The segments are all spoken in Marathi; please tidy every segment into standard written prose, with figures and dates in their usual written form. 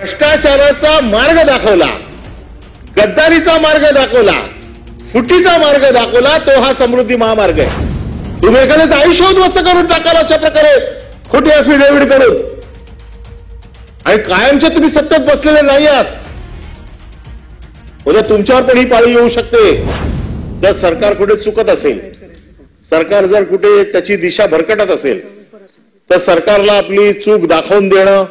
भ्रष्टाचाराचा मार्ग दाखवला, गद्दारीचा मार्ग दाखवला, फुटीचा मार्ग दाखवला, तो हा समृद्धी महामार्ग आहे. तुम्ही एखाद्याचं आयुष्य उद्ध्वस्त करून टाकाल अशा प्रकारे खोटी अफिडेव्हिट करून, आणि कायमचे तुम्ही सत्तेत बसलेले नाही आहात. उद्या तुमच्यावर पण ही पाळी येऊ शकते. जर सरकार कुठे चुकत असेल, सरकार जर कुठे त्याची दिशा भरकटत असेल, तर सरकारला आपली चूक दाखवून देणं,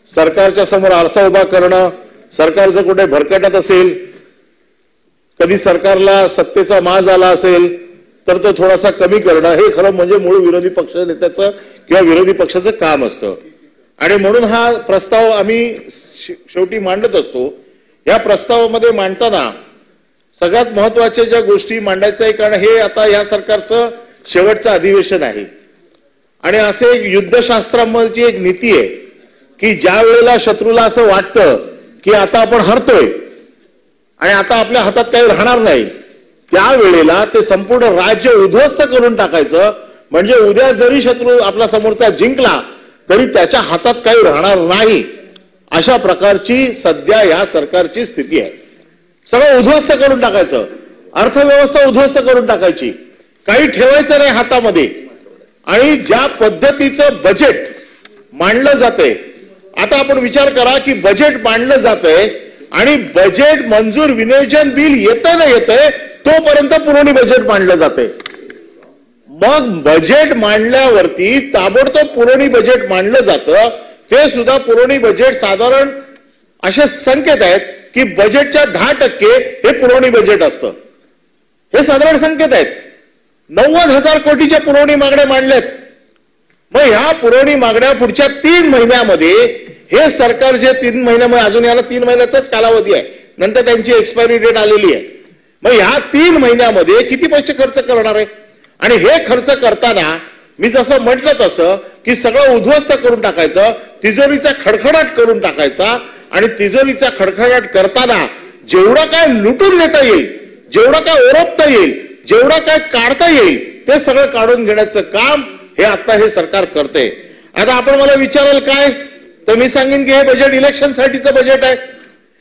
सरकारच्या समोर आरसा उभा करणं, सरकार जर कुठे भरकटत असेल, कधी सरकारला सत्तेचा माज आला असेल, तर तो थोडासा कमी करणं, हे खरं म्हणजे मूळ विरोधी पक्ष नेत्याचं किंवा विरोधी पक्षाचं काम असतं. आणि म्हणून हा प्रस्ताव आम्ही शेवटी मांडत असतो. या प्रस्तावामध्ये मांडताना सगळ्यात महत्वाच्या ज्या गोष्टी मांडायचं आहे, कारण हे आता या सरकारचं शेवटचं अधिवेशन आहे, आणि असे एक युद्धशास्त्रामध्ये एक नीती आहे की ज्या वेळेला शत्रूला असं वाटतं की आता आपण हरतोय आणि आता आपल्या हातात काही राहणार नाही, त्यावेळेला ते संपूर्ण राज्य उद्ध्वस्त करून टाकायचं. म्हणजे उद्या जरी शत्रू आपला समोरचा जिंकला तरी त्याच्या हातात काही राहणार नाही, अशा प्रकारची सध्या या सरकारची स्थिती आहे. सगळं उद्ध्वस्त करून टाकायचं, अर्थव्यवस्था उद्ध्वस्त करून टाकायची, काही ठेवायचं नाही हातामध्ये. आणि ज्या पद्धतीचं बजेट मांडलं जातंय, आता आपण विचार करा की बजेट मांडलं जातंय आणि बजेट मंजूर विनियोजन बिल येतं ना येतंय तोपर्यंत पुरवणी बजेट मांडलं जातंय. मग बजेट मांडल्यावरती ताबडतोब पुरवणी बजेट मांडलं जातं. ते सुद्धा पुरवणी बजेट साधारण असे संकेत आहेत की बजेटच्या 10% हे पुरवणी बजेट असतं. हे साधारण संकेत आहेत. 90,000 कोटीच्या पुरवणी मागण्या मांडल्यात. मग ह्या पुरवणी मागण्या पुढच्या 3 महिन्यामध्ये हे सरकार जे 3 महिन्यामध्ये, अजून याला 3 महिन्याचाच कालावधी आहे, नंतर त्यांची एक्सपायरी डेट आलेली आहे. मग ह्या 3 महिन्यामध्ये किती पैसे खर्च करणार आहे? आणि हे खर्च करताना मी जसं म्हटलं तसं की सगळं उद्ध्वस्त करून टाकायचं, तिजोरीचा खडखडाट करून टाकायचा, आणि तिजोरीचा खडखडाट करताना जेवढं काय लुटून घेता येईल, जेवढं काय ओरपता येईल, जेवढं काय काढता येईल, ते सगळं काढून घेण्याचं काम हे आता हे सरकार करते. आता आपण मला विचाराल काय, तर मी सांगेन की हे बजेट इलेक्शनसाठीचं बजेट आहे.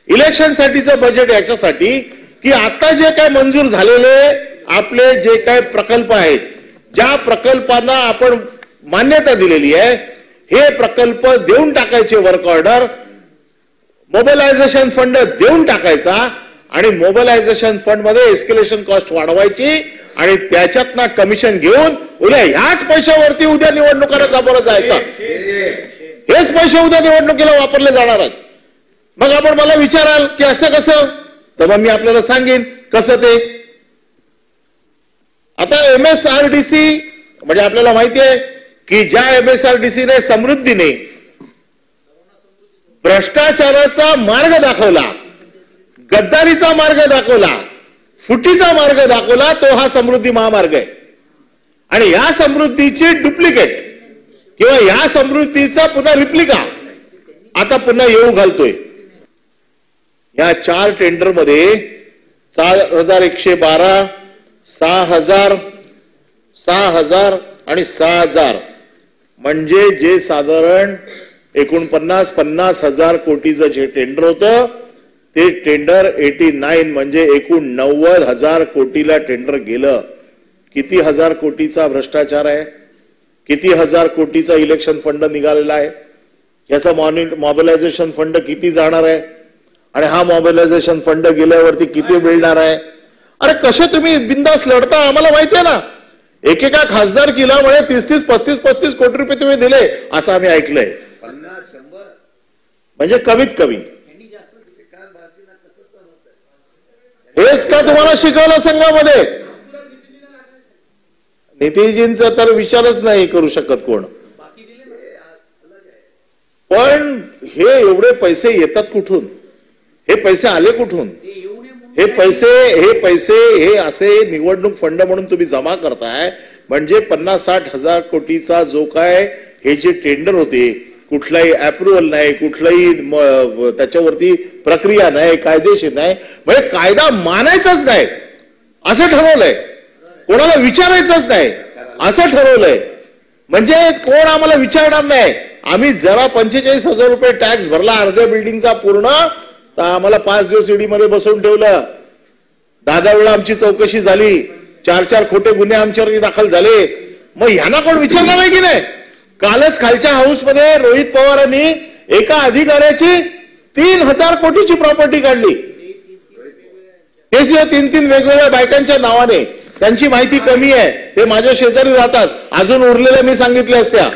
इलेक्शनसाठीचं बजेट याच्यासाठी की आता जे काय मंजूर झालेले आपले जे काय प्रकल्प आहेत, ज्या प्रकल्पांना आपण मान्यता दिलेली आहे, हे प्रकल्प देऊन टाकायचे, वर्क ऑर्डर, मोबिलायझेशन फंड देऊन टाकायचा, आणि मोबिलायझेशन फंड मध्ये एस्केलेशन कॉस्ट वाढवायची, आणि त्याच्यातनं कमिशन घेऊन उद्या ह्याच पैशावरती उद्या निवडणुकांना सामोरं जायचा. हेच पैसे उद्या निवडणुकीला वापरले जाणार आहेत. मग आपण मला विचाराल की असं कसं, तर मग मी आपल्याला सांगेन कसं ते. आता MSRDC म्हणजे आपल्याला माहिती आहे की ज्या MSRDC ने, समृद्धीने भ्रष्टाचाराचा मार्ग दाखवला, गद्दारीचा मार्ग दाखवला, फुटीचा मार्ग दाखवला, तो हा समृद्धी महामार्ग आहे. आणि या समृद्धीची डुप्लिकेट किंवा या समृद्धीचा पुन्हा रिप्लिका आता पुन्हा येऊ घालतोय. या 4 टेंडरमध्ये 4,112, 6,000, 6,000 आणि 6,000 म्हणजे जे साधारण एकूण 50,000 कोटीचं जे टेंडर होतं ते टेंडर 89 म्हणजे एकूण 90,000 कोटीला टेंडर गेलं. किती हजार कोटीचा भ्रष्टाचार आहे, किती हजार कोटीचा इलेक्शन फंड निघालेला आहे, याचा मोबिलायझेशन फंड किती जाणार आहे, आणि हा मोबिलायझेशन फंड गेल्यावरती किती मिळणार आहे. अरे कसे तुम्ही बिंदास लढता आम्हाला माहिती आहे ना. एकेका खासदारकीला म्हणे 30-30, 35-35 कोटी रुपये तुम्ही दिले असं आम्ही ऐकलंय. म्हणजे कमीत कमी हेच का तुम्हाला शिकवलं संघामध्ये? नितीनजींचा तर विचारच नाही करू शकत कोण. पण हे एवढे पैसे येतात कुठून? हे पैसे आले कुठून? हे पैसे हे असे निवडणूक फंड म्हणून तुम्ही जमा करताय. म्हणजे 50-60 हजार कोटीचा जो काय हे जे टेंडर होते, कुठलाही अप्रुव्हल नाही, कुठलाही त्याच्यावरती प्रक्रिया नाही, कायदेशीर नाही, म्हणजे कायदा मानायचाच नाही असं ठरवलंय, कोणाला विचारायचंच नाही असं ठरवलंय. म्हणजे कोण आम्हाला विचारणार नाही, आम्ही जरा 45,000 रुपये टॅक्स भरला अर्ध्या बिल्डिंगचा पूर्ण, तर आम्हाला 5 दिवस ईडी मध्ये बसवून ठेवलं. 10 वेळा आमची चौकशी झाली, 4 खोटे गुन्हे आमच्यावरती दाखल झाले. मग ह्यांना कोण विचारणार नाही की नाही? कालच खालच्या हाऊसमध्ये रोहित पवारांनी एका अधिकाऱ्याची 3,000 कोटीची प्रॉपर्टी काढली. ते 3 वेगवेगळ्या बायकांच्या नावाने. त्यांची माहिती कमी आहे, ते माझ्या शेजारी राहतात. अजून उरलेल्या मी सांगितल्या असत्या.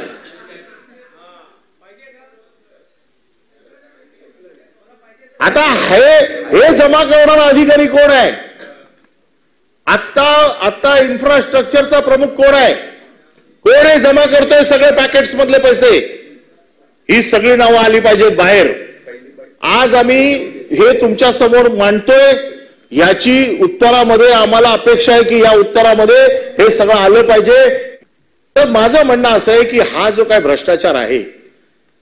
आता हे जमा करणारा अधिकारी कोण आहे? आता इन्फ्रास्ट्रक्चरचा प्रमुख कोण आहे? कोण हे जमा करतोय सगळे पॅकेट्स मधले पैसे? ही सगळी नावं आली पाहिजेत बाहेर. आज आम्ही हे तुमच्या समोर मांडतोय. याची उत्तरामध्ये आम्हाला अपेक्षा आहे की या उत्तरामध्ये हे सगळं आलं पाहिजे. तर माझं म्हणणं असं आहे की हा जो काय भ्रष्टाचार आहे,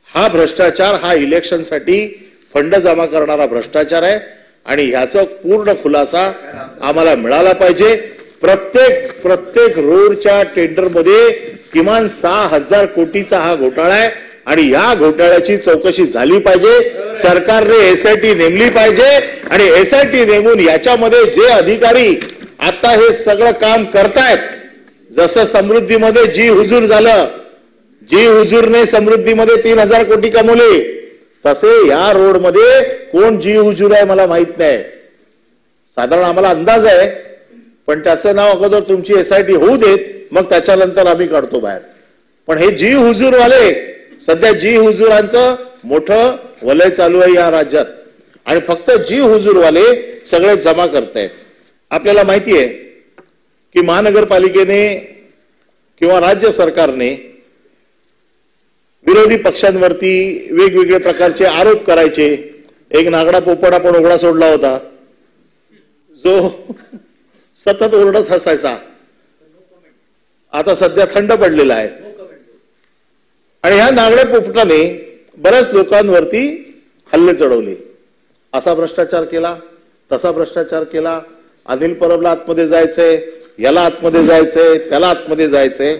हा भ्रष्टाचार हा इलेक्शनसाठी फंड जमा करणारा भ्रष्टाचार आहे आणि ह्याचा पूर्ण खुलासा आम्हाला मिळाला पाहिजे. प्रत्येक रोडच्या टेंडरमध्ये किमान 6,000 कोटीचा हा घोटाळा आहे आणि या घोटाळ्याची चौकशी झाली पाहिजे. सरकारने एसआयटी नेमली पाहिजे आणि एसआयटी नेमून याच्यामध्ये जे अधिकारी आता हे सगळं काम करतायत, जसं समृद्धीमध्ये जी हुजूर झालं, जी हुजूरने समृद्धीमध्ये 3,000 कोटी कमवले, तसे या रोडमध्ये कोण जी हुजूर आहे मला माहित नाही. साधारण आम्हाला अंदाज आहे, पण त्याचं नाव अगोदर तुमची एसआयटी होऊ देत, मग त्याच्यानंतर आम्ही काढतो बाहेर. पण हे जी हुजूरवाले, सध्या जी हुजूरांचं मोठं वलय चालू आहे या राज्यात आणि फक्त जी हुजूरवाले सगळे जमा करतायत. आपल्याला माहिती आहे की महानगरपालिकेने किंवा राज्य सरकारने विरोधी पक्षांवरती वेगवेगळे प्रकारचे आरोप करायचे. एक नागडा पोपट आपण उघडा सोडला होता, जो सतत ओरडत हसायचा. आता सध्या थंड पडलेला आहे आणि ह्या नागड्या पोपटाने बऱ्याच लोकांवरती हल्ले चढवले. असा भ्रष्टाचार केला, तसा भ्रष्टाचार केला. अनिल परबला आतमध्ये जायचंय, याला आतमध्ये जायचंय, त्याला आतमध्ये जायचंय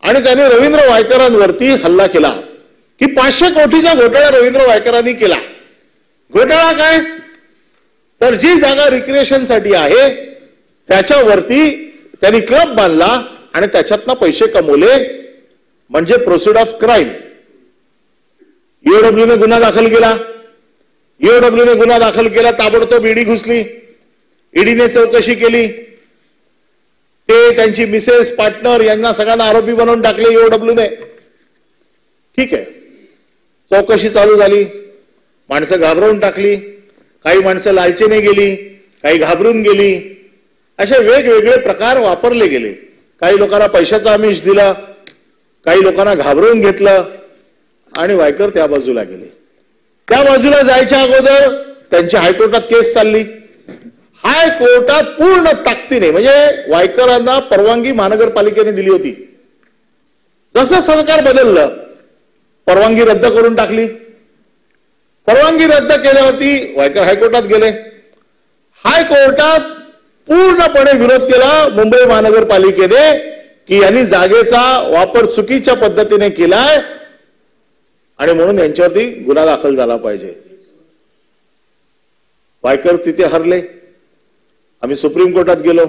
आणि त्याने रवींद्र वायकरांवरती हल्ला केला की 500 कोटीचा घोटाळा रवींद्र वायकरांनी केला. घोटाळा काय? तर जी जागा रिक्रिएशनसाठी आहे त्याच्यावरती त्यांनी क्लब बांधला आणि त्याच्यातनं पैसे कमवले, म्हणजे प्रोसिड ऑफ क्राईम. ईओडब्ल्यूने गुन्हा दाखल केला. ईओडब्ल्यूने गुन्हा दाखल केला, ताबडतोब ईडी घुसली. ईडीने चौकशी केली. ते त्यांची मिसेस, पार्टनर यांना सगळ्यांना आरोपी बनवून टाकले ईओडब्ल्यूने. ठीक आहे, चौकशी चालू झाली. माणसं घाबरवून टाकली. काही माणसं लालचेने गेली, काही घाबरून गेली. असे वेगवेगळे प्रकार वापरले गेले. काही लोकांना पैशाचा आमिष दिला, काही लोकांना घाबरवून घेतलं आणि वायकर त्या बाजूला गेले. त्या बाजूला जायच्या अगोदर त्यांची हायकोर्टात केस चालली. हायकोर्टात पूर्ण ताकदीने, म्हणजे वायकरांना परवानगी महानगरपालिकेने दिली होती. जसं सरकार बदललं, परवानगी रद्द करून टाकली. परवानगी रद्द केल्यावरती वायकर हायकोर्टात गेले. हायकोर्टात पूर्णपणे विरोध केला मुंबई महानगरपालिकेने की यांनी जागेचा वापर चुकीच्या पद्धतीने केलाय आणि म्हणून यांच्यावरती गुन्हा दाखल झाला पाहिजे. वायकर तिथे हरले. आम्ही सुप्रीम कोर्टात गेलो.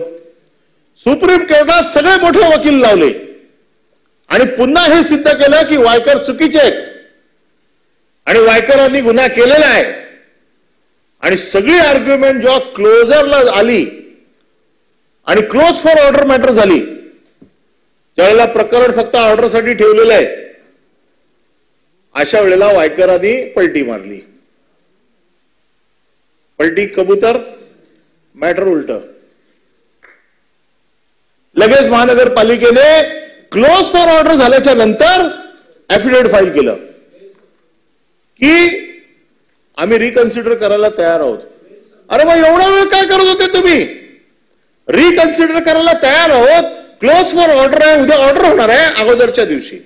सुप्रीम कोर्टात सगळे मोठे वकील लावले आणि पुन्हा हे सिद्ध केलं की वायकर चुकीचे आहेत आणि वायकरांनी गुन्हा केलेला आहे. आणि सगळी आर्ग्युमेंट जेव्हा क्लोजरला आली आणि क्लोज फॉर ऑर्डर मॅटर झाली, त्यावेळेला प्रकरण फक्त ऑर्डरसाठी ठेवलेलं आहे, अशा वेळेला वायकरांनी पलटी मारली. पलटी कबूतर, मॅटर उलट. लगेच महानगरपालिकेने क्लोज फॉर ऑर्डर झाल्याच्या नंतर ऍफिडेव्हिट फाईल केलं की आम्ही रिकन्सिडर करायला तयार आहोत. अरे मग एवढा वेळ काय करत होते तुम्ही? रिकन्सिडर करायला तयार आहोत, क्लोज फॉर ऑर्डर आहे, उद्या ऑर्डर होणार आहे अगोदरच्या दिवशी.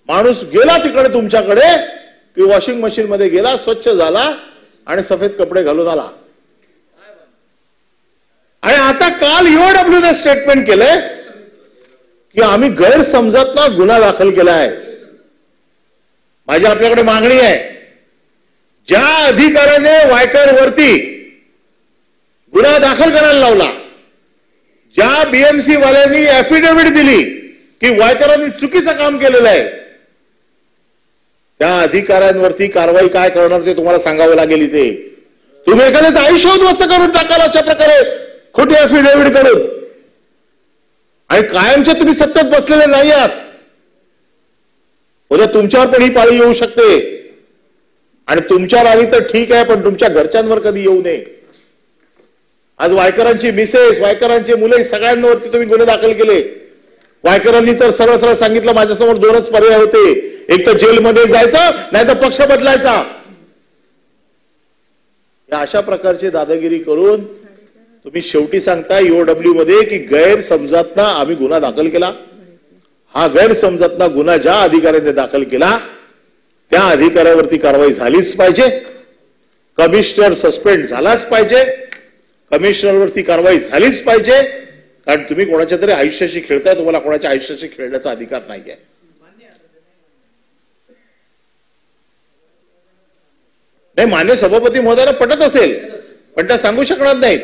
माणूस गेला तिकडे तुमच्याकडे की वॉशिंग मशीन मध्ये गेला, स्वच्छ झाला आणि सफेद कपडे घालून आला. आणि आता काल ईओडब्ल्यूने स्टेटमेंट केलंय की आम्ही गैरसमजात गुन्हा दाखल केलाय. माझी आपल्याकडे मागणी आहे, ज्या अधिकाऱ्याने वायकरवरती गुन्हा दाखल करायला लावला, ज्या बीएमसी वाल्यांनी ऍफिडेव्हिट दिली की वायकरांनी चुकीचं काम केलेलं आहे, त्या अधिकाऱ्यांवरती कारवाई काय करणार ते तुम्हाला सांगावं लागेल. इथे तुम्ही एखाद्याचं आयुष्य उद्ध्वस्त करून टाकाल अशा प्रकारे खोटी ऍफिडेव्हिट करून, आणि कायमचे तुम्ही सत्तेत बसलेले नाही आहात. उद्या तुमच्यावर पण ही पाळी येऊ शकते, आणि तुमच्यावर आली तर ठीक आहे, पण तुमच्या घरच्यांवर कधी येऊ नये. आज वायकरांची मिसेस, वायकरांचे मुले, सगळ्यांवरती तुम्ही गुन्हे दाखल केले. वायकरांनी तर सरळ सरळ सांगितलं, माझ्यासमोर दोनच पर्याय होते, एक तर जेलमध्ये जायचं, नाही तर पक्ष बदलायचा. या अशा प्रकारची दादागिरी करून तुम्ही शेवटी सांगता ईओडब्ल्यू मध्ये की गैरसमजातना आम्ही गुन्हा दाखल केला. हा गैरसमजातना गुन्हा ज्या अधिकाऱ्याने दाखल केला त्या अधिकाऱ्यावरती कारवाई झालीच पाहिजे. कमिशनर सस्पेंड झालाच पाहिजे, कमिशनरवरती कारवाई झालीच पाहिजे, कारण तुम्ही कोणाच्या तरी आयुष्याशी खेळताय, तुम्हाला कोणाच्या आयुष्याशी खेळण्याचा अधिकार नाहीये. नाही, मान्य सभापती महोदयाला पटत असेल, पण त्या सांगू शकणार नाहीत.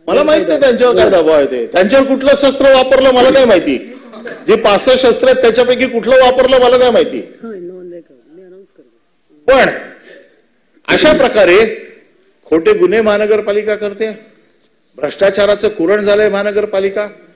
मला माहित नाही त्यांच्यावर काय दबाव आहे ते, त्यांच्यावर कुठलं शस्त्र वापरलं मला नाही माहिती. जे 5 शस्त्र आहेत त्याच्यापैकी कुठलं वापरलं मला नाही माहिती. पण अशा प्रकारे खोटे गुन्हे महानगरपालिका करते, भ्रष्टाचाराचं कुरण झालंय महानगरपालिका.